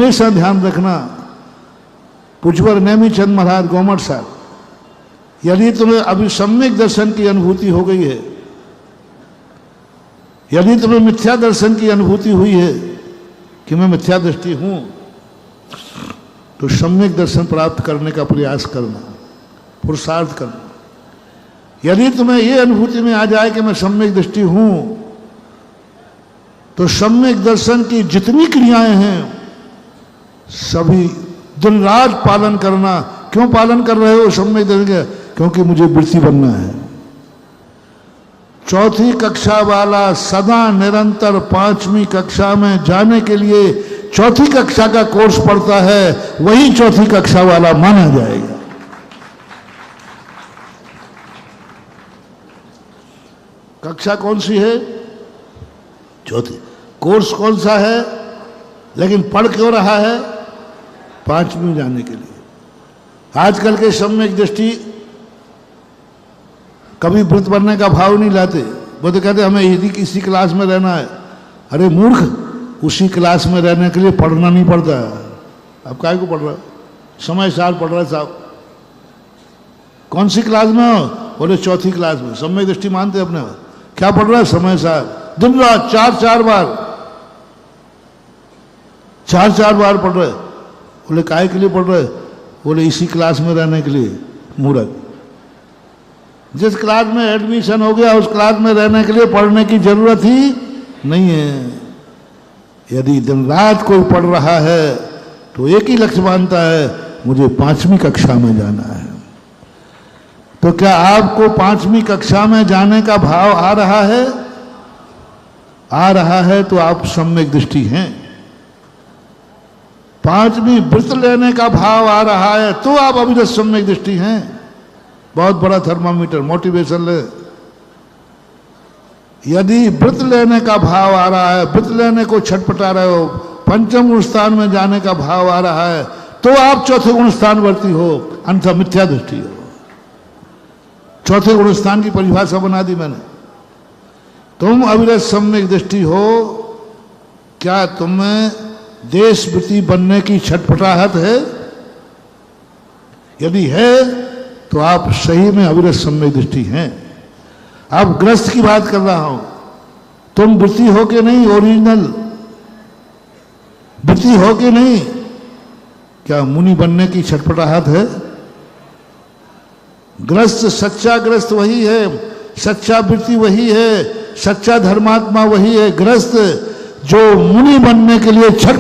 हमेशा ध्यान रखना, पुजवर नेमीचंद महाराज गोमट साहब, यदि तुम्हें अभी सम्यक दर्शन की अनुभूति हो गई है, यदि तुम्हें मिथ्या दर्शन की अनुभूति हुई है कि मैं मिथ्या दृष्टि हूं, तो सम्यक दर्शन प्राप्त करने का प्रयास करना, पुरुषार्थ करना। यदि तुम्हें यह अनुभूति में आ जाए कि मैं सम्यक दृष्टि हूं, तो सम्यक दर्शन की जितनी क्रियाएं हैं सभी दिन रात पालन करना। क्यों पालन कर रहे हो सम्यक दर्शन के? क्योंकि मुझे वृत्ति बनना है। चौथी कक्षा वाला सदा निरंतर 5वीं कक्षा में जाने के लिए चौथी कक्षा का कोर्स पढ़ता है, वही चौथी कक्षा वाला माना जाएगा। कक्षा कौन सी है? चौथी। कोर्स कौन सा है? लेकिन पढ़ क्यों रहा है? 5वीं जाने के लिए। आजकल के सम्यक दृष्टि कभी वृत्त बनने का भाव नहीं लाते। वो तो कहते हमें यदि किसी क्लास में रहना है। अरे मूर्ख, उसी क्लास में रहने के लिए पढ़ना नहीं पड़ता है। अब काय को पढ़ रहा? समय सार पढ़ रहा है साहब। कौन सी क्लास में हो? बोले चौथी क्लास में। सम्यक दृष्टि मानते अपने। क्या पढ़ रहा है? समय सार। दिन रात 4-4 बार, 4-4 बार पढ़ रहे। बोले काय के लिए पढ़ रहे? बोले इसी क्लास में रहने के लिए। मूर्ख, जिस क्लास में एडमिशन हो गया उस क्लास में रहने के लिए पढ़ने की जरूरत ही नहीं है। यदि दिन रात कोई पढ़ रहा है तो एक ही लक्ष्य मानता है, मुझे 5वीं कक्षा में जाना है। तो क्या आपको 5वीं कक्षा में जाने का भाव आ रहा है? आ रहा है तो आप सम्यक दृष्टि हैं। 5वीं वृत्त लेने का भाव आ रहा है तो आप अभी सम्यक दृष्टि हैं। बहुत बड़ा थर्मामीटर, मोटिवेशन ले। यदि व्रत लेने का भाव आ रहा है, व्रत लेने को छटपटा रहे हो, 5म गुण स्थान में जाने का भाव आ रहा है, तो आप चौथे गुण स्थानवर्ती हो, अन्यथा मिथ्या दृष्टि हो। चौथे गुण स्थान की परिभाषा बना दी मैंने। तुम अविरत सम्यक दृष्टि हो। क्या तुम्हें देशवृत्ति बनने की छटपटाहट है? यदि है तो आप सही में अविरत सम्यक दृष्टि हैं। आप ग्रस्त की बात कर रहा हूं। तुम वृत्ति हो के नहीं, ओरिजिनल वृत्ति हो के नहीं। क्या मुनि बनने की छटपटाहट है? ग्रस्त, सच्चा ग्रस्त वही है, सच्चा वृत्ति वही है, सच्चा धर्मात्मा वही है। ग्रस्त जो मुनि बनने के लिए छट